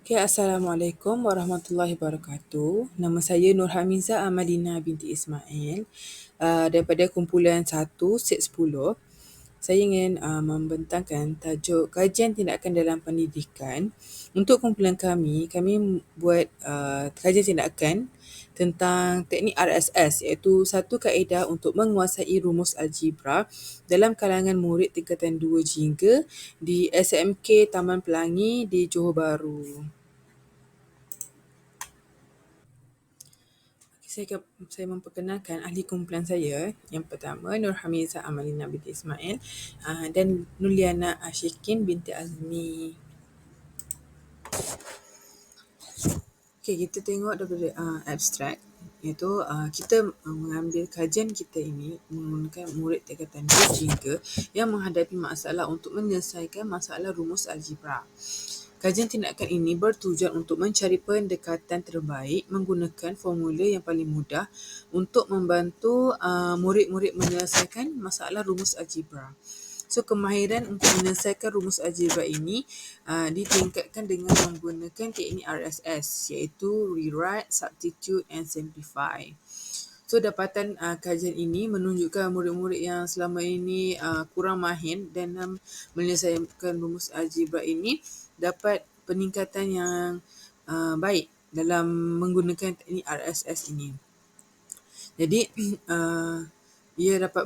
Okay, Assalamualaikum warahmatullahi wabarakatuh. Nama saya Nurhamiza Amalina binti Ismail daripada kumpulan 1 set 10. Saya ingin membentangkan tajuk kajian tindakan dalam pendidikan. Untuk kumpulan kami buat kajian tindakan tentang teknik RSS, iaitu satu kaedah untuk menguasai rumus algebra dalam kalangan murid tingkatan 2 jingga di SMK Taman Pelangi di Johor Bahru. Saya memperkenalkan ahli kumpulan saya. Yang pertama, Nurhamiza Amalina binti Ismail dan Nuliana Ashikin binti Azmi. Okey, kita tengok daripada abstrak, iaitu kita mengambil kajian kita ini menggunakan murid tingkatan 2 jingga yang menghadapi masalah untuk menyelesaikan masalah rumus algebra. Kajian tindakan ini bertujuan untuk mencari pendekatan terbaik menggunakan formula yang paling mudah untuk membantu murid-murid menyelesaikan masalah rumus algebra. So, kemahiran untuk menyelesaikan rumus algebra ini ditingkatkan dengan menggunakan teknik RSS, iaitu Rewrite, Substitute and Simplify. So, dapatan kajian ini menunjukkan murid-murid yang selama ini kurang mahir dalam menyelesaikan rumus algebra ini dapat peningkatan yang baik dalam menggunakan teknik RSS ini. Jadi, ia dapat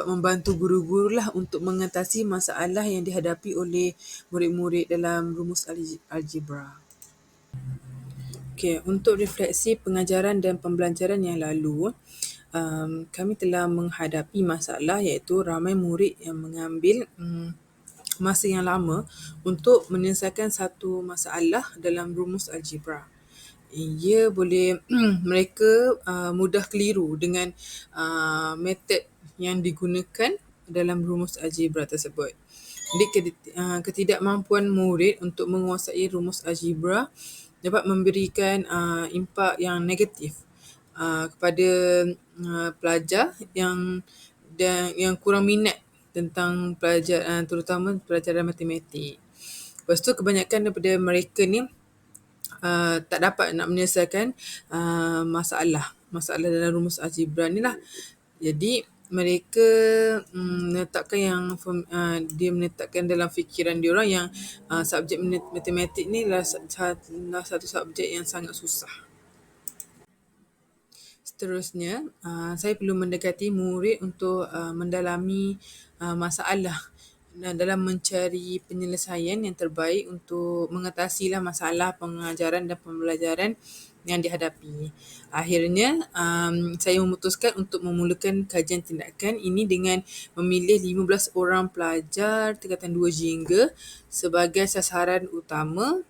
membantu guru-guru lah untuk mengatasi masalah yang dihadapi oleh murid-murid dalam rumus algebra. Okey, untuk refleksi pengajaran dan pembelajaran yang lalu, kami telah menghadapi masalah iaitu ramai murid yang mengambil masa yang lama untuk menyelesaikan satu masalah dalam rumus algebra. Ia boleh mereka mudah keliru dengan metod yang digunakan dalam rumus algebra tersebut. Jadi ketidakmampuan murid untuk menguasai rumus algebra dapat memberikan impak yang negatif kepada pelajar yang kurang minat tentang pelajaran, terutama pelajaran matematik. Lepas tu kebanyakan daripada mereka ni tak dapat nak menyelesaikan masalah dalam rumus algebra ni lah. Jadi mereka dia menetapkan dalam fikiran diorang yang subjek matematik ni adalah satu subjek yang sangat susah. Seterusnya, saya perlu mendekati murid untuk mendalami masalah dalam mencari penyelesaian yang terbaik untuk mengatasilah masalah pengajaran dan pembelajaran yang dihadapi. Akhirnya, saya memutuskan untuk memulakan kajian tindakan ini dengan memilih 15 orang pelajar tingkatan 2 jingga sebagai sasaran utama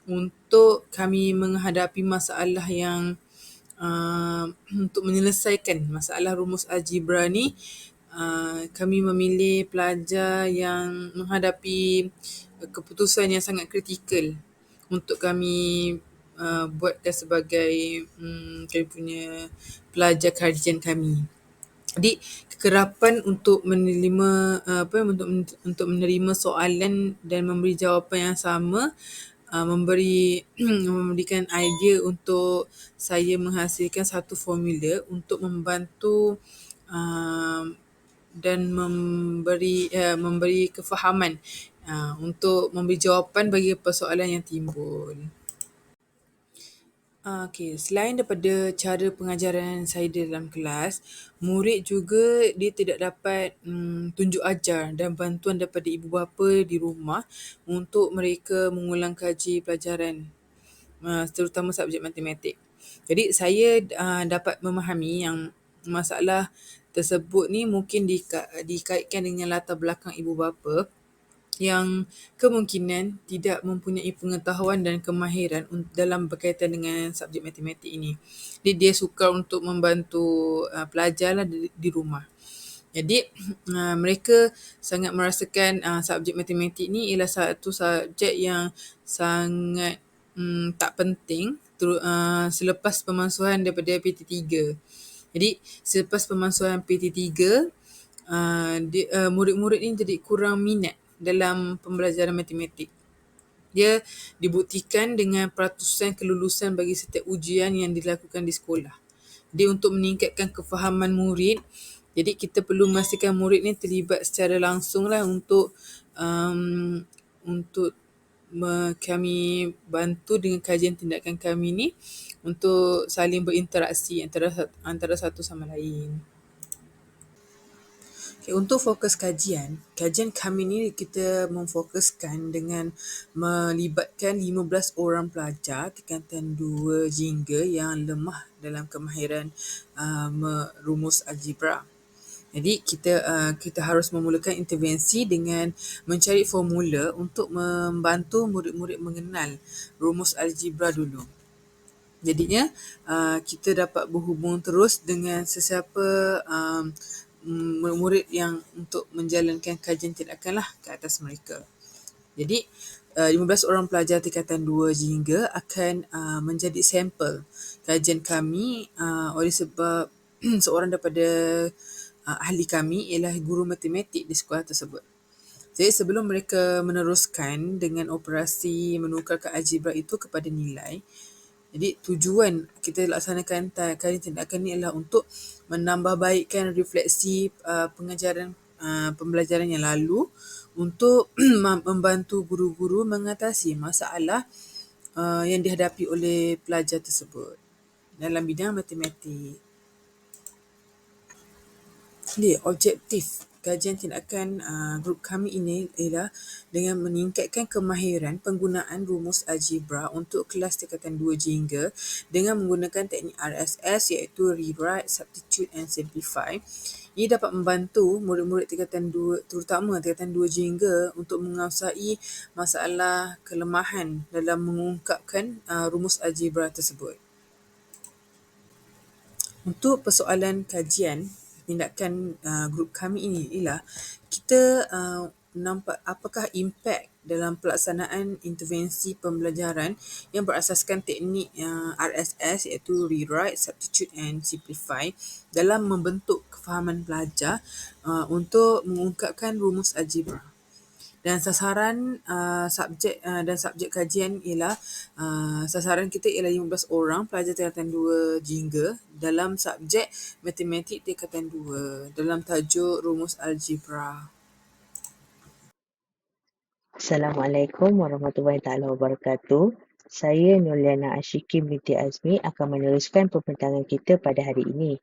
untuk kami menghadapi masalah yang untuk menyelesaikan masalah rumus algebra ni. Kami memilih pelajar yang menghadapi keputusan yang sangat kritikal untuk kami buatkan sebagai kami punya pelajar kajian kami. Jadi kekerapan untuk menerima untuk menerima soalan dan memberi jawapan yang sama memberikan idea untuk saya menghasilkan satu formula untuk membantu dan memberi kefahaman untuk memberi jawapan bagi persoalan yang timbul. Okey, selain daripada cara pengajaran saya di dalam kelas, murid juga dia tidak dapat tunjuk ajar dan bantuan daripada ibu bapa di rumah untuk mereka mengulang kaji pelajaran, terutama subjek matematik. Jadi saya dapat memahami yang masalah tersebut ni mungkin dikaitkan dengan latar belakang ibu bapa yang kemungkinan tidak mempunyai pengetahuan dan kemahiran dalam berkaitan dengan subjek matematik ini. Jadi dia sukar untuk membantu pelajar lah di rumah. Jadi mereka sangat merasakan subjek matematik ni ialah satu subjek yang sangat tak penting selepas pemansuhan daripada PT3. Jadi selepas pemansuhan PT3, murid-murid ni jadi kurang minat dalam pembelajaran matematik. Dia dibuktikan dengan peratusan kelulusan bagi setiap ujian yang dilakukan di sekolah. Dia untuk meningkatkan kefahaman murid. Jadi kita perlu memastikan murid ni terlibat secara langsung lah untuk kami bantu dengan kajian tindakan kami ni untuk saling berinteraksi antara satu sama lain. Okay, untuk fokus kajian kami ni kita memfokuskan dengan melibatkan 15 orang pelajar tingkatan 2 jingga yang lemah dalam kemahiran rumus algebra. Jadi kita harus memulakan intervensi dengan mencari formula untuk membantu murid-murid mengenal rumus algebra dulu. Jadinya kita dapat berhubung terus dengan sesiapa murid yang untuk menjalankan kajian tindakan lah ke atas mereka. Jadi 15 orang pelajar tingkatan 2 jingga akan menjadi sampel kajian kami oleh sebab seorang daripada ahli kami ialah guru matematik di sekolah tersebut. Jadi sebelum mereka meneruskan dengan operasi menukarkan algebra itu kepada nilai, jadi tujuan kita laksanakan kajian tindakan ni adalah untuk menambah baikkan refleksi pengajaran pembelajaran yang lalu untuk membantu guru-guru mengatasi masalah yang dihadapi oleh pelajar tersebut dalam bidang matematik. Jadi objektif kajian tindakan grup kami ini ialah dengan meningkatkan kemahiran penggunaan rumus algebra untuk kelas tingkatan 2 jingga dengan menggunakan teknik RSS iaitu Rewrite, Substitute and Simplify. Ia dapat membantu murid-murid tingkatan 2, terutama tingkatan 2 jingga untuk menguasai masalah kelemahan dalam mengungkapkan rumus algebra tersebut. Untuk persoalan kajian tindakan grup kami ini ialah kita nampak apakah impak dalam pelaksanaan intervensi pembelajaran yang berasaskan teknik RSS iaitu Rewrite, Substitute and Simplify dalam membentuk kefahaman pelajar untuk mengungkapkan rumus algebra. Dan sasaran subjek kajian ialah sasaran kita ialah 15 orang pelajar tingkatan 2 jingga dalam subjek matematik tingkatan 2 dalam tajuk rumus algebra. Assalamualaikum warahmatullahi taala wabarakatuh. Saya Nurliana Ashikin binti Azmi akan meneruskan pembincangan kita pada hari ini.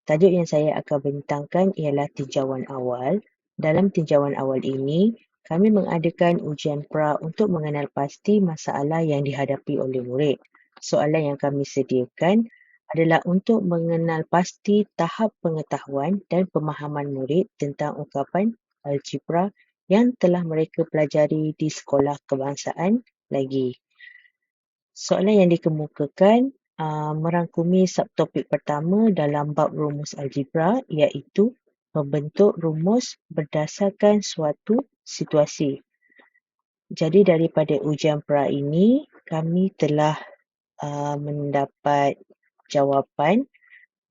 Tajuk yang saya akan bentangkan ialah tinjauan awal. Dalam tinjauan awal ini, kami mengadakan ujian pra untuk mengenal pasti masalah yang dihadapi oleh murid. Soalan yang kami sediakan adalah untuk mengenal pasti tahap pengetahuan dan pemahaman murid tentang ungkapan algebra yang telah mereka pelajari di sekolah kebangsaan lagi. Soalan yang dikemukakan merangkumi subtopik pertama dalam bab rumus algebra iaitu membentuk rumus berdasarkan suatu situasi. Jadi daripada ujian pra ini, kami telah mendapat jawapan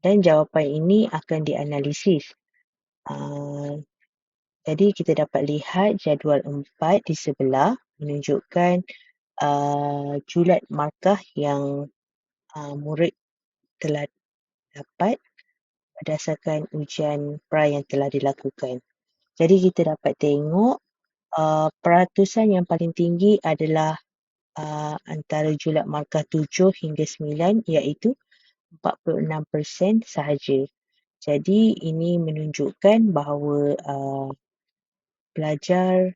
dan jawapan ini akan dianalisis. Jadi kita dapat lihat jadual 4 di sebelah menunjukkan julat markah yang murid telah dapat berdasarkan ujian pra yang telah dilakukan. Jadi kita dapat tengok peratusan yang paling tinggi adalah antara julat markah 7 hingga 9 iaitu 46% sahaja. Jadi ini menunjukkan bahawa pelajar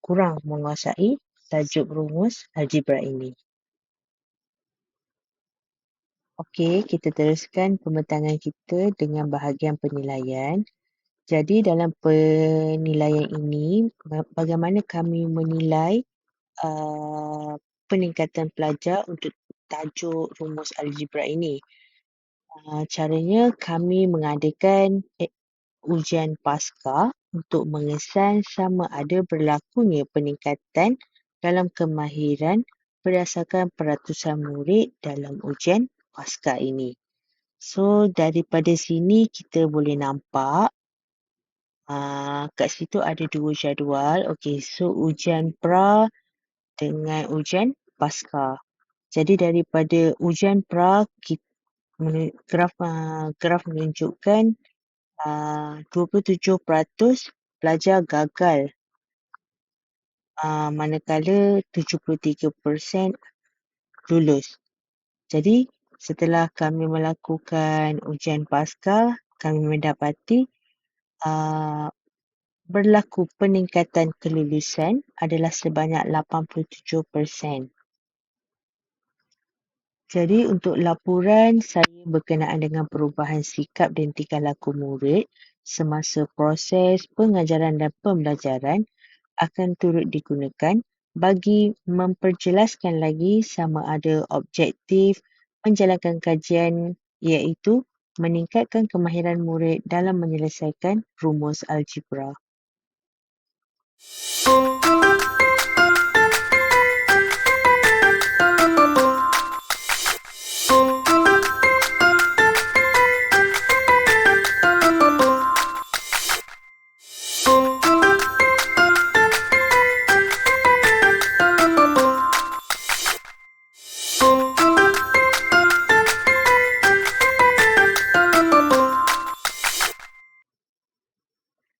kurang menguasai tajuk rumus algebra ini. Okey, kita teruskan pembentangan kita dengan bahagian penilaian. Jadi dalam penilaian ini, bagaimana kami menilai peningkatan pelajar untuk tajuk rumus algebra ini. Caranya kami mengadakan ujian pasca untuk mengesan sama ada berlakunya peningkatan dalam kemahiran berdasarkan peratusan murid dalam ujian pasca ini. So daripada sini kita boleh nampak kat situ ada 2 jadual. Okey, so ujian pra dengan ujian pasca. Jadi daripada ujian pra, graf menunjukkan 27% pelajar gagal, manakala 73% lulus. Jadi setelah kami melakukan ujian pasca, kami mendapati berlaku peningkatan kelulusan adalah sebanyak 87%. Jadi untuk laporan saya berkenaan dengan perubahan sikap dan tingkah laku murid semasa proses pengajaran dan pembelajaran akan turut digunakan bagi memperjelaskan lagi sama ada objektif menjalankan kajian iaitu meningkatkan kemahiran murid dalam menyelesaikan rumus algebra.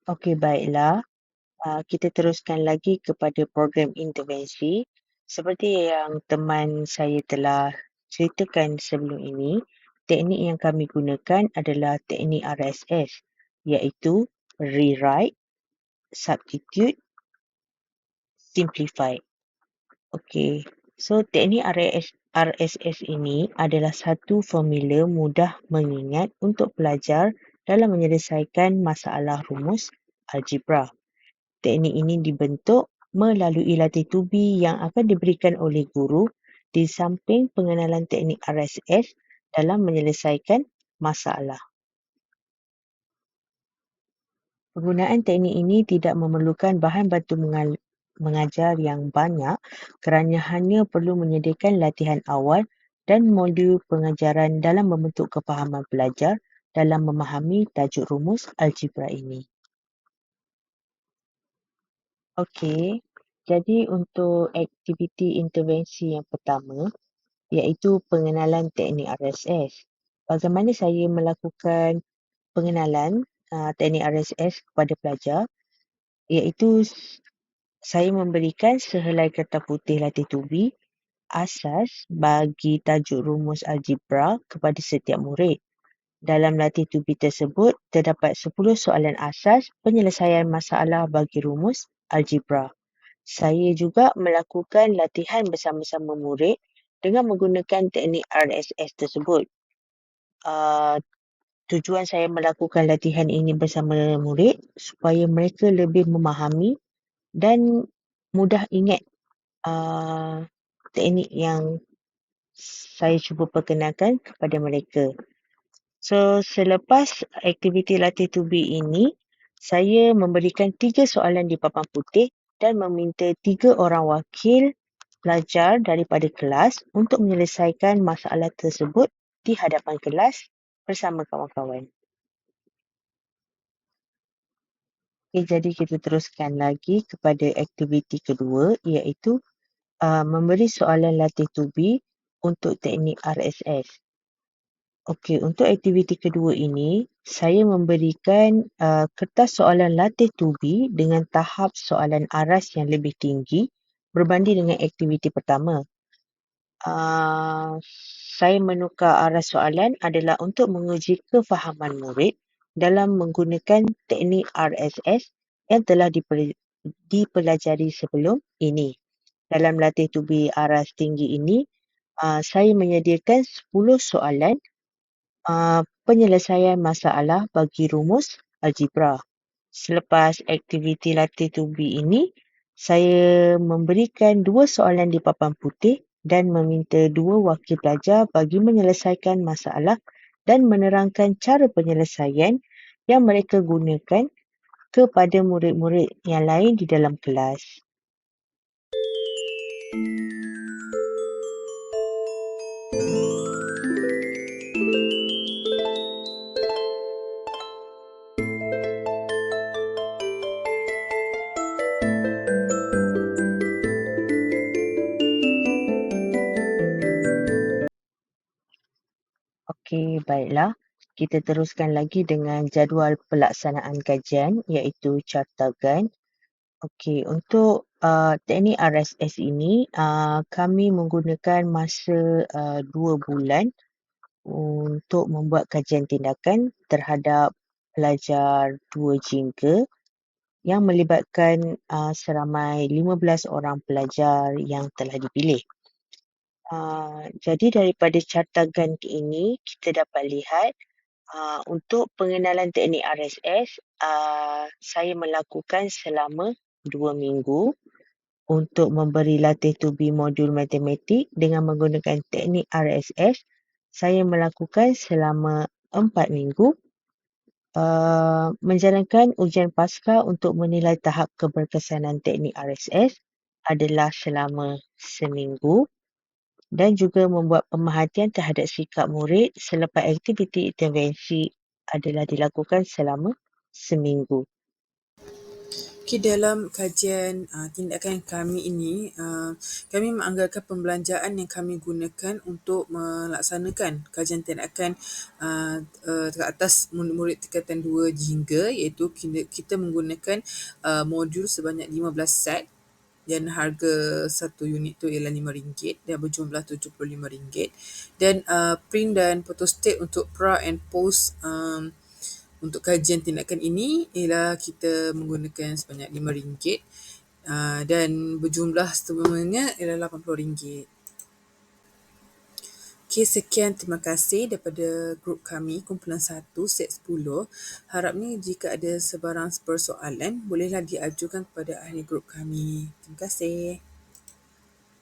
Okey, baiklah. Kita teruskan lagi kepada program intervensi. Seperti yang teman saya telah ceritakan sebelum ini, teknik yang kami gunakan adalah teknik RSS, iaitu rewrite, substitute, simplify. Okey, so teknik RSS ini adalah satu formula mudah mengingat untuk pelajar dalam menyelesaikan masalah rumus algebra. Teknik ini dibentuk melalui latih tubi yang akan diberikan oleh guru di samping pengenalan teknik RSS dalam menyelesaikan masalah. Penggunaan teknik ini tidak memerlukan bahan bantu mengajar yang banyak kerana hanya perlu menyediakan latihan awal dan modul pengajaran dalam membentuk kefahaman pelajar dalam memahami tajuk rumus algebra ini. Okey, jadi untuk aktiviti intervensi yang pertama iaitu pengenalan teknik RSS. Bagaimana saya melakukan pengenalan teknik RSS kepada pelajar iaitu saya memberikan sehelai kertas putih latih tubi asas bagi tajuk rumus algebra kepada setiap murid. Dalam latih tubi tersebut, terdapat 10 soalan asas penyelesaian masalah bagi rumus algebra. Saya juga melakukan latihan bersama-sama murid dengan menggunakan teknik RSS tersebut. Tujuan saya melakukan latihan ini bersama murid supaya mereka lebih memahami dan mudah ingat teknik yang saya cuba perkenalkan kepada mereka. So, selepas aktiviti latih tubi ini, saya memberikan 3 soalan di papan putih dan meminta 3 orang wakil pelajar daripada kelas untuk menyelesaikan masalah tersebut di hadapan kelas bersama kawan-kawan. Okay, jadi kita teruskan lagi kepada aktiviti kedua iaitu memberi soalan latih tubi untuk teknik RSS. Okey, untuk aktiviti kedua ini, saya memberikan kertas soalan latih tubi dengan tahap soalan aras yang lebih tinggi berbanding dengan aktiviti pertama. Saya menukar aras soalan adalah untuk menguji kefahaman murid dalam menggunakan teknik RSS yang telah dipelajari sebelum ini. Dalam latih tubi aras tinggi ini, saya menyediakan 10 soalan penyelesaian masalah bagi rumus algebra. Selepas aktiviti latih tubi ini, saya memberikan 2 soalan di papan putih dan meminta 2 wakil pelajar bagi menyelesaikan masalah dan menerangkan cara penyelesaian yang mereka gunakan kepada murid-murid yang lain di dalam kelas. Okey, baiklah. Kita teruskan lagi dengan jadual pelaksanaan kajian iaitu cartagan. Okey, untuk teknik RSS ini, kami menggunakan masa 2 bulan untuk membuat kajian tindakan terhadap pelajar 2 jingga yang melibatkan seramai 15 orang pelajar yang telah dipilih. Jadi daripada cartagan ini, kita dapat lihat untuk pengenalan teknik RSS, saya melakukan selama 2 minggu untuk memberi latih tubi modul matematik dengan menggunakan teknik RSS. Saya melakukan selama 4 minggu. Menjalankan ujian pasca untuk menilai tahap keberkesanan teknik RSS adalah selama seminggu. Dan juga membuat pemerhatian terhadap sikap murid selepas aktiviti intervensi adalah dilakukan selama seminggu. Okay, dalam kajian tindakan kami ini, kami menganggarkan pembelanjaan yang kami gunakan untuk melaksanakan kajian tindakan ke atas murid tingkatan 2 jingga, iaitu kita menggunakan modul sebanyak 15 set dan harga satu unit tu ialah RM5 dan berjumlah RM75 dan print dan photostat untuk pra and post untuk kajian tindakan ini ialah kita menggunakan sebanyak RM5 dan berjumlah semuanya ialah RM80. Okay, sekian, terima kasih daripada grup kami, kumpulan 1, set 10. Harapnya jika ada sebarang persoalan, bolehlah diajukan kepada ahli grup kami. Terima kasih.